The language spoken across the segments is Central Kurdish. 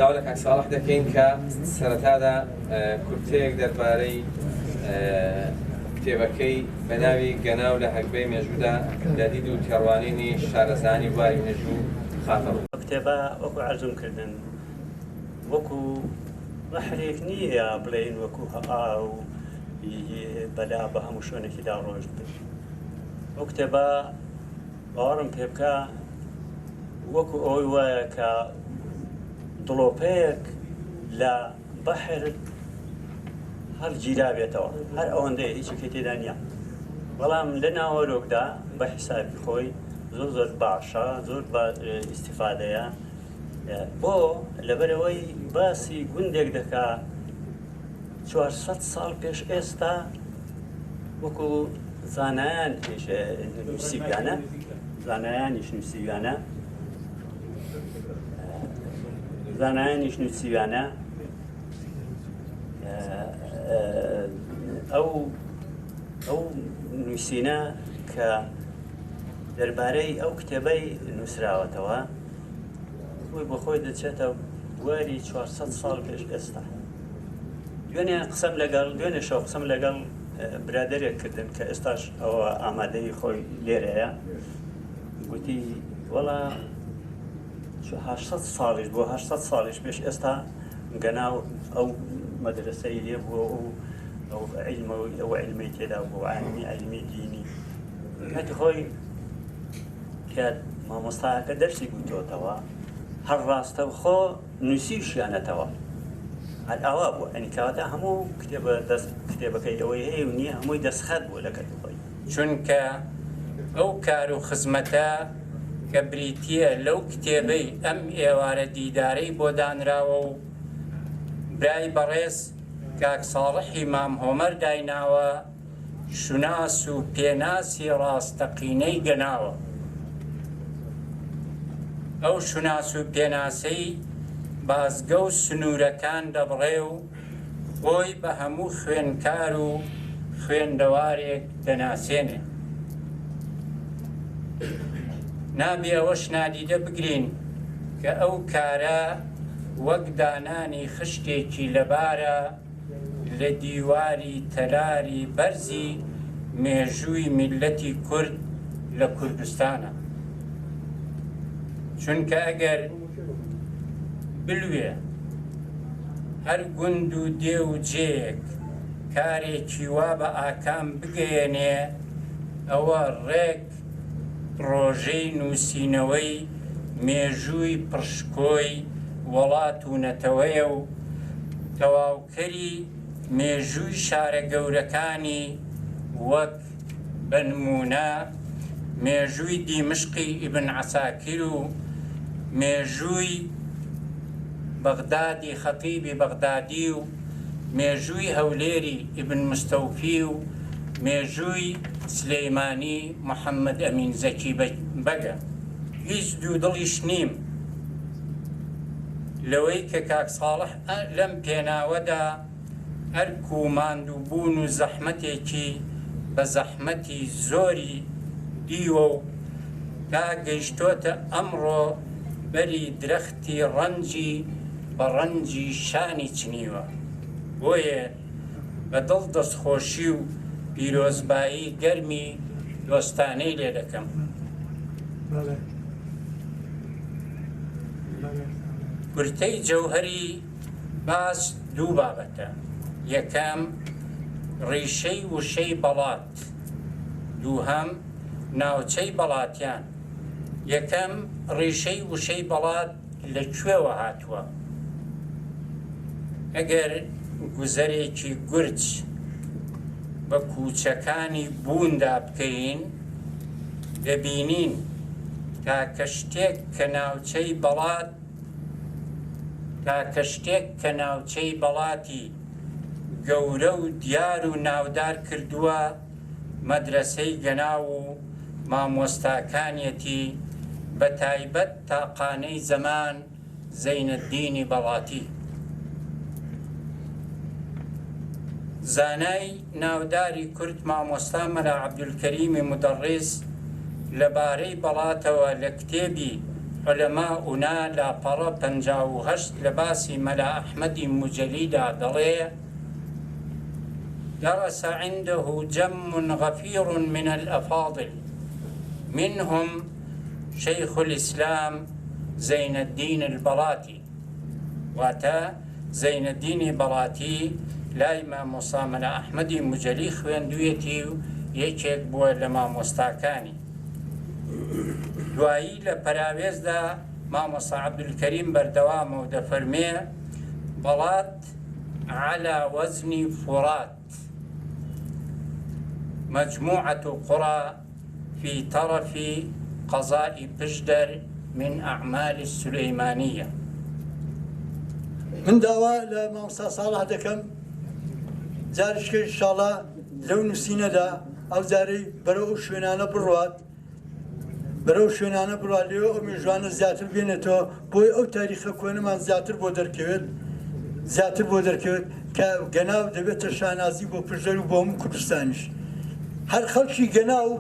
داوا لە کاک ساڵح دەکەین کە سەرەتادا کورتەیەک دەربارەی کتێبەکەی بە ناوی گەناو لە هەکبەی مێژوودا لە دید و تێڕوانینی شارەزانی وای مێژوو خاتەڕوو. کتێبە وەکو عەرزم کردن وەکو بەحرێک نییە بڵێن وەکو هەئا و بەلا بە هەموو شوێنێکیدا ڕۆژ بن. ئەو کتێبە باوەڕم پێ بکە وەکو ئەوەی وایە کە دڵۆپەیەک لە بەحر هەڵگیرابێتەوە، هەر ئەوەندەیە هیچێکی تێدا نییە، بەڵام لە ناوەرۆکدا بە حیسابی خۆی زۆر باشە، زۆر بە ئیستیفادەیە، بۆ لەبەرەوەی باسی گوندێک دەکا 400 ساڵ پێش ئێستا وەکو زانایان نووسیگانە، زانایانیش نووسیگانە ئەو نووسینە کە دەربارەی ئەو کتێبەی نووسراوەتەوە خۆی بە خۆی دەچێتە بواری 400 ساڵ پێش ئێستا. دوێنێ شەو قسەم لەگەڵ برادێک کردن کە ئێستاش ئەوە ئامادەی خۆی لێرەیە، گوتی وەڵا 800 ساڵیش بۆ 800 ساڵیش پێش ئێستا گەناو ئەو مەدرسەی لێ بووە و ئەو عیلمەی تێدا بوو، عیلمی دینی. کاتی خۆی کە مامۆستاکە دەرسی گوتۆتەوە هەر ڕاستەوخۆ نووسیشیانەتەوە، هەر ئاوا بووە، ئەنی کەواتە هەموو کتێبەکەی ئەوەی هەیە و نییە هەمووی دەستخەت بوو لە کەتی خۆی، چونکە ئەو کار و خزمەتە کە بریتیە لەو کتێبەی ئەم ئێوارە دیدارەی بۆ دانراوە و برای بەڕێز کاک ساڵحی مام هۆمەر دایناوە شوناس و پێناسی ڕاستەقینەی گەناوە. ئەو شوناس و پێناسەی بازگە و سنوورەکان دەبڕێ و خۆی بە هەموو خوێنکار و خوێندەوارێک دەناسێنێ. نابێ ئەوەش نادیدە بگرین کە ئەو کارە وەک دانانی خشتێکی لەبارە لە دیواری تەلاری بەرزی مێژووی میلەتی کورد لە کوردستانە. چونکە ئەگەر بلوێ هەر گوند و دێ و جێیەک کارێکی وا بە ئاکام بگەیەنێ، ئەوە ڕێک ڕۆژەی نووسینەوەی مێژووی پڕشکۆی وڵات و نەتەوەیە و تەواوکەری مێژووی شارە گەورەکانی وەک بە نمونە مێژووی دیمشقی ئیبن عەساکیر و مێژووی بەغدادی خەتیبی بەغدادی و مێژووی هەولێری ئیبن مستەوفی و مێژووی سلەیمانی محەممەد ئەمین زەکی بەگە. هیچ دوودڵیش نیم لەوەی کە کاک ساڵح لەم پێناوەدا ئەرک و ماندووبوون و زەحمەتێکی بە زەحمەتی زۆری دیوە و تا گەیشتۆتە ئەمڕۆ بەری درەختی ڕەنجی بە ڕەنجی شانی چنیوە. بۆیە بە دڵ دەستخۆشی و پیرۆزبایی گەرمی دۆستانەی لێ دەکەم. کورتەی جەوهەری باس دوو بابەتە. یەکەم ڕیشەی وشەی بەڵات، دووهەم ناوچەی بەڵاتیان. یەکەم ڕیشەی وشەی بەڵات لەکوێوە هاتووە. ئەگەر گوزەرێکی گورج بە کوچەکانی بووندا بکەین دەبینین تاکە شتێک کە ناوچەی بەڵاتی گەورە و دیار و ناودار کردووە مەدرسەی گەناو و مامۆستاکانیەتی بە تایبەت تاقانەی زەمان زەینەددینی بەڵاتی. زانای ناوداری کورد مامۆستا مەلا عەبدولکەریمی مودەڕیس لەبارەی بەڵاتەوە لە کتێبی علەماؤنا لاپەڕە 58 لە باسی مەلا ئەحمەدی موجەلیدا دەڵێ درس عنده جم غفير من الأفاضل منهم شيخ الإسلام زين الدين البلاطي واتا زين الدين بلاطي لا إمام مصامل أحمد مجلي خوين دويتي يكيك بو لما مستاكاني دوائي لپراويز دا ماموسا عبد الكريم بردوام و دفرمي بلاط على وزن فرات مجموعة قرى في طرف قضاء بجدر من أعمال السليمانية. من دعوة لماموسا صالح دكم جارش إن شاء الله لو نسينا دا أو جاري برو شوينانا بروات برو شوينانا بروات ليو أمي جوانا زياتر بينتو بوي أو تاريخ كوينة من زياتر بودر كويت زیاتر بۆ دەرکەوێت کە گەناو دەبێتە شانازی بۆ پژدەر و بۆ هەموو کوردستانیش. هەر خەڵکی گەناو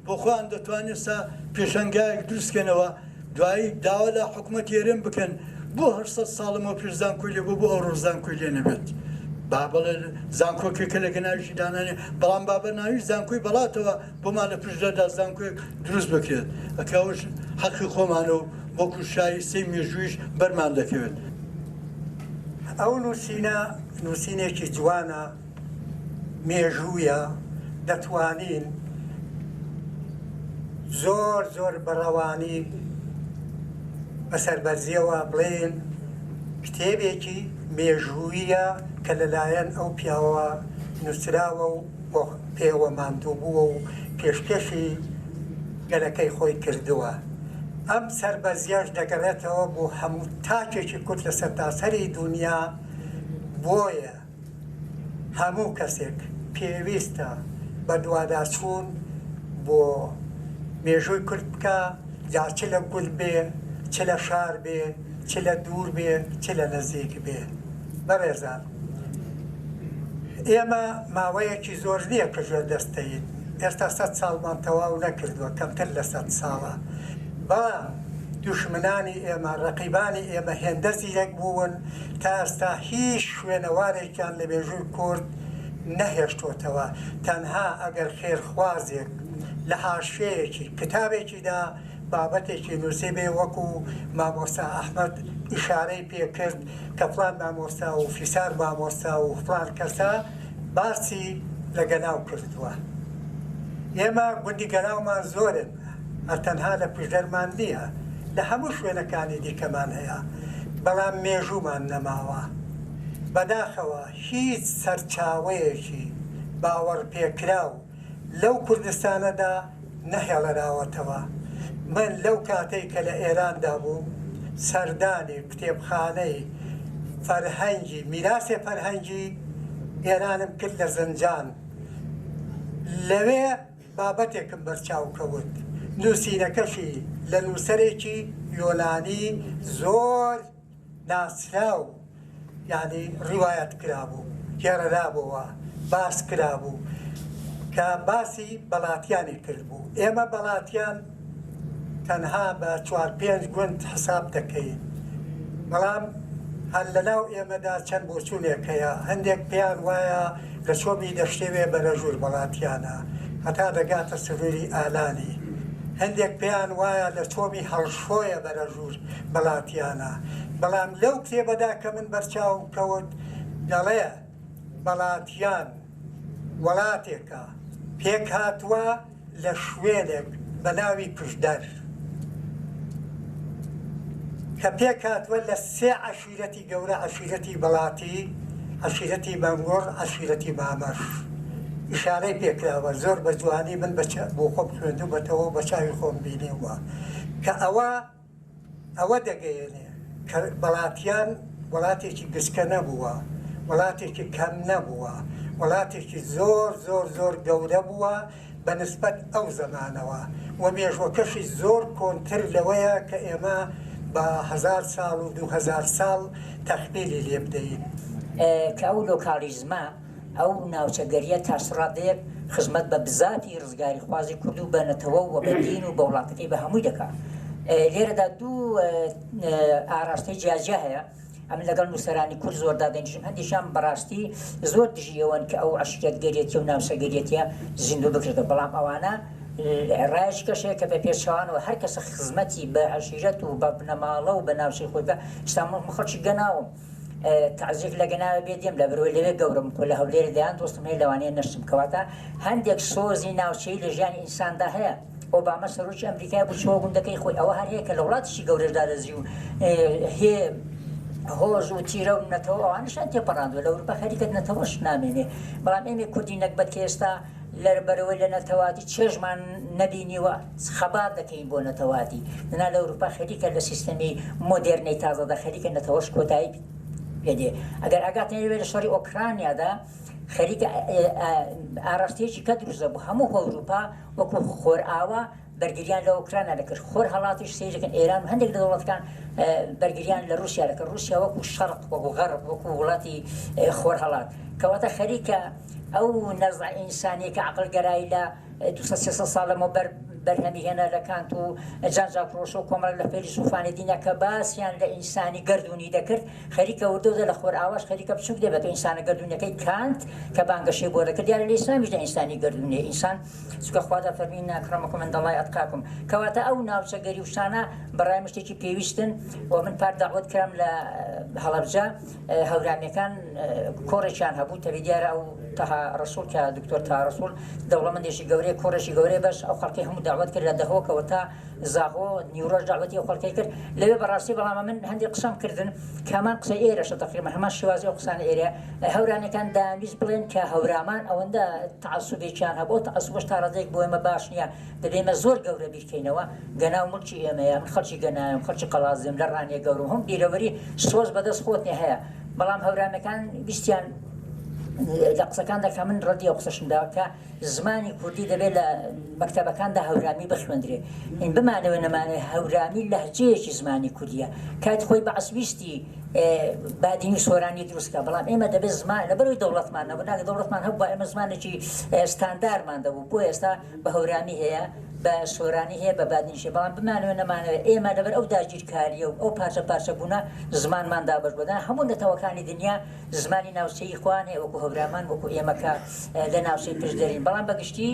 بۆ خۆیان دەتوانێت سا پێشەنگایەک دروستکەنەوە دوایی داوا لە حکوومەت هێرێم بکەن بۆ 800 ساڵەمەوە پێش زانکۆی لێ بۆ ئەو ڕۆژ زانکۆی لێ نەبێت. با بڵێ زانکۆکێکە لە گەناویشی دانانێ بەڵام بابە ناوی زانکۆی بەڵاتەوە بۆمان لە پژدەردا زانکۆیەک دروست بکرێت. ئەکەوەش حەقی خۆمانە و بۆ کوشایی سێ مێژوویش بەرمان دەکەوێت. ئەو نووسینێکی جوانە مێژوویە دەتوانین زۆر بەڕەوانی بەسەربەرزیەوە بڵێن کتێبێکی مێژوویە کە لەلایەن ئەو پیاوە نووسراوە و بۆ پێوە ماندوو بووە و پێشکەشی گەلەکەی خۆی کردووە. ئەم سەربەرزیەش دەگەڕێتەوە بۆ هەموو تاکێکی کورد لە سەرتاسەری دنیا بۆیە هەموو کەسێک پێویستە بە دوواداچوون بۆ مێژووی کورد بکە جا چ لە گول بێ چ لە شار بێ چ لە دوور بێ چ لە نزیک بێ. بەڕێزان ئێمە ماوەیەکی زۆر نییە کە ژێر دەستەین ئێستا 100 ساڵمان تەواو نەکردووە کەمتر لە 100 ساڵە. بەڵام دوشمنانی ئێمە ڕەقیبانی ئێمە هێندە زیرەک بوون تا ئێستا هیچ شوێنەوارێکیان لە مێژووی کورد نەهێشتوتەوە. تەنها ئەگەر خێرخوازێک لە حاشوەیەکی کتابێکیدا بابەتێکی نووسی بێ وەکو مامۆستا ئەحمەد ئیشارەی پێکرد کە فڵان مامۆستا و فیسار مامۆستا و فڵان کەسە باسی لە گەناو کردووە. ئێمە گوندی گەناومان زۆرن تەنها لە پژدەرمان نییە لە هەموو شوێنەکانی دیکەمان هەیە بەڵام مێژوومان نەماوە. بەداخەوە هیچ سەرچاوەیەکی باوەڕ پێکراو لەو کوردستانەدا نەهێڵەراوەتەوە. من لەو کاتەی کە لە ئێراندا بوو سەردانی کتێبخانەی فەرهەنگی میراثی فەرهەنگی ئێرانم کرد لە زنجان. لەوێ بابەتێکم بەرچاو کەوت نووسینەکەشی لە نووسەرێکی یۆنانی زۆر ناسراو یعنی ڕیوایەت کرابوو هێڕرابووە باس کرابوو کە باسی بەڵاتیانی کردبوو. ئێمە بەڵاتیان تەنها بە 4-5 گوند حساب دەکەین بەڵام هەر لەناو ئێمەدا چەند بۆچوونێک هەیە. هەندێک پێیان وایە لە چۆمی دەشتێوێ بەرەژوور بەڵاتیانە هەتا دەگاتە سروری ئالانی. هەندێک پێیان وایە لە چۆمی هەڵشۆیە بەرەژوور بەڵاتیانە. بەڵام لەو کتێبەدا کە من بەرچاو کەوت دەڵێ بەڵاتیان وڵاتێکە پێک هاتووە لە شوێنێک بە ناوی پژدەر کە پێک هاتووە لە 3 عەشیرەتی گەورە عەشیرەتی بەڵاتی عەشیرەتی مەنگۆڕ عەشیرەتی مامەش. ئیشارەی پێکراوە زۆر بە جوانی من بۆ خۆم خوێندووبەتەوە بە چاوی خۆم بینیوە کە ئەوە دەگەیەنێ کە بەڵاتیان وڵاتێکی گچکە نەبووە وڵاتێکی کەم نەبووە وڵاتێکی زۆر گەورە بووە بە نسبەت ئەو زەمانەوە و مێژوەکەشی زۆر کۆنتر لەوەیە کە ئێمە بە 1000 ساڵ و 2000 ساڵ تەخمیلی لێ بدەین. کە ئەو لۆکالیزمە ئەو ناوچەگەریە تاسڕادەیەک خزمەت بە بزاتی ڕزگاری خوازی کورد و بەنەتەوە و بە دین و بە وڵاتەکەی بە هەمووی دەکات. لێرەدا دوو ئاراستەی جیاجیا هەیە ئەم لەگەڵ نووسەرانی کورد زۆردا دەنیشم هەندێکیان بەڕاستی زۆر دژیەوەن کە ئەو عەشیرەتگەرێتی و ناوسەگەرێتیە زیندوو بکردە بەڵام ئەوانە ڕایش کەشەیە کە بە پێچەوانەوە هەر کەسە خزمەتی بە عەشیرەت و بە بنەماڵە و بە ناوچەی خۆی بکە ئێستا خەڵکی گەناوم تعزیق لە گەناوە بێدێم لە بەرەوەی لەوێ گەورم کۆ لە هەولێرە دەیان دۆستم هەیە لەوانەیە نەشتم کەواتە هەندێک سۆزی ناوچەی لە ژیانی ئینساندا هەیە ئۆبامە سەرۆکی ئەمریکای بوو چۆ گوندەکەی خۆی ئەوە هەر هەیە کە لە وڵاتیشی گەورەشدا دەزی و هێ هۆز و تیرە و نەتەوە ئەوانشان تێپەڕاندوە لە ئەوروپا خەریکەت نەتەوەش نامێنێ بەڵام ئێمە کوردی نەکبەت کە ئێستا لە بەرەوەی لە نەتەواتی چێژمان نەبینیوە خەبات دەکەین بۆ نەتەواتی لەنا لە ئەوروپا خەریکە لە سیستەمی مۆدێرنەی تازەدا خەریکە نەتەوەش کۆتایی پێدێ ئەگەر ئاگاتێنەوێ لە شەڕی ئۆکرانیادا خەریکە ئاراستەیەکی کە دروستە بوو هەموو ئەوروپا وەکو خۆرئاوە بەرگریان لە ئۆکرانیا دەکرد خۆر هەڵاتیش سێژەکەن ئێران و هەندێک لە دەوڵەتەکان بەرگریان لە رووسیا دەکرد رووسیا وەکو شەرق وەکو غەرب وەکو وڵاتی خۆر هەڵات کەواتە خەریکە ئەو نەزع ئینسانی کە عەقڵگەرایی لە 200 ساڵ لەمەوبەر بەرهەمی هێنا لە کانت و جان ژاک و کۆمەڵێک لە فەیلسوفانی دینە کە باسییان لە ئینسانی گردونی دەکرد خەریکە وردەوە لە خۆر ئاواش خەریکە بچوک دەبێت ئینسانە گردونیەکەی کانت کە بانگەشەی بۆ دەکرد دیارە لە ئیسلامیش لە ئینسانی گردونیە ئینسان چونکە خوا فەرمینە ئەکرەمەکم عندەڵڵاهی ئەتقاکم کەواتە ئەو ناوچەگەری وشانە بەڕای شتێکی پێویستن و من پار داوت کردم لە هەڵەبجە هەورامیەکان کۆڕێکیان هەبوو تەوی دیارە ئەو تەها ڕسوول کە دکتۆر تەها ڕسوول دەوڵەمەندێکی گەورەی کۆڕێکی گەورەی بەش ئەو خەڵکی هەموو داوت کرد لە دەهۆکەوە تا زاهۆ نیوڕۆژ داوەتی ئەو خەڵکی کرد لەوێ بەڕاستی بەڵامە من هەندێک قسەم کردن کە هەمان قسە ئێرەشە تەقریبا هەمان شێوازی ئەو قسانە ئێرە هەورانەکان داویست بڵێن کە هەورامان ئەوەندە تەعەسسوبێکیان هەبوو تەعەسسوبەش تا ڕادێک بۆ ئێمە باش نییە دەبێمە زۆر گەورە بیرکەینەوە گەناو مڵکی ئێمەیە من خەڵکی گەنایم خەڵکی قەڵازم لە ڕانیە گەورە هەم بیرەوەری سۆز بەدەست خۆتنی هەیە بەڵام هەورانەکان بیستیان لە قسەکاندا کە من ڕەدی ئەو قسەشمدا کە زمانی کوردی دەبێت لە مەکتەبەکاندا هەورامی بخوێندرێ این بمانەوە نەمانێ هەورامی لەهجەیەکی زمانی کوردیە کات خۆی بەعسبیستی بادینی سۆرانی دروستکە بەڵام ئێمە دەبێت زمان لەبەرەوەی دەوڵەتمان نەبوو ناکە دەوڵەتمان هەبوو ئێمە زمانێکی ستاندارمان دەبوو بۆ ئێستا بە هەورامی هەیە بە سۆرانی هەیە بە بادینیشە بەڵام بمانەوە نەمانەوێت ئێمە لەبەر ئەو داگیرکاریە و ئەو پارچە پارچە بوونە زمانمان دابەش بەدا هەموو نەتەوەکانی دنیا زمانی ناوچەی خوان هەیە وەکو هەورامان وەکو ئێمەکە لە ناوچەی پشدەرین بەڵام بەگشتی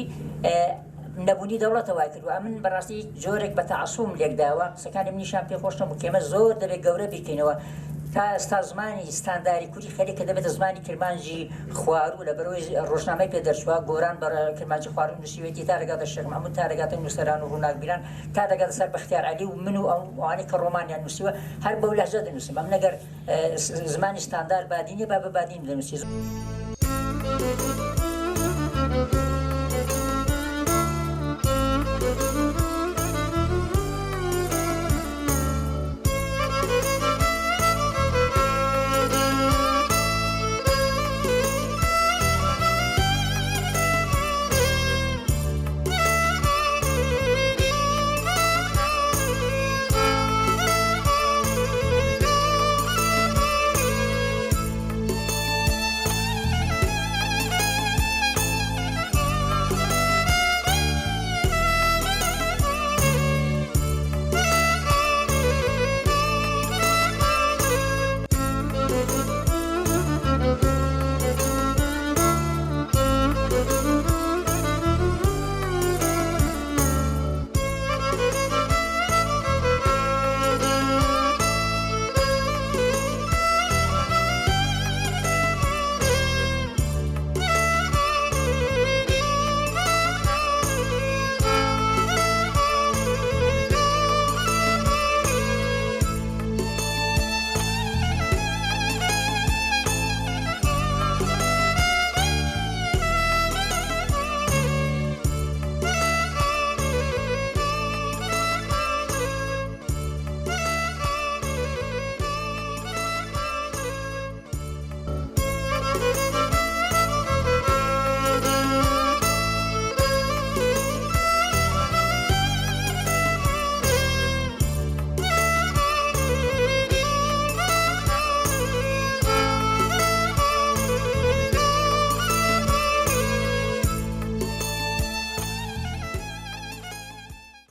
نەبوونی دەوڵەتەوە کردووە من بەڕاستی جۆرێک بە تەعەسسوم لێکداوە قسەکانی منیشان پێخۆش نەبوو کە ئێمە زۆر دەبێت گەورە بیکەینەوە تا ئێستا زمانی ستانداری کوردی خەریکە دەبێت زمانی کرمانجی خوارو لە بەرەوەی ڕۆژنامەی پێدەچووە گۆران بە کرمانجی خوارو نووسیوێتی تا دەگاتە شێخ محەموود تا دەگاتە نووسەران و ڕووناکبیران تا دەگاتە سەر بەختیار عەلی و من و ئەوانەی کە ڕۆمانیان نووسیوە هەر بەو لەهجە دەنووسم ئەم نەگەر زمانی ستاندار بادینی با بە بادین دەنووسی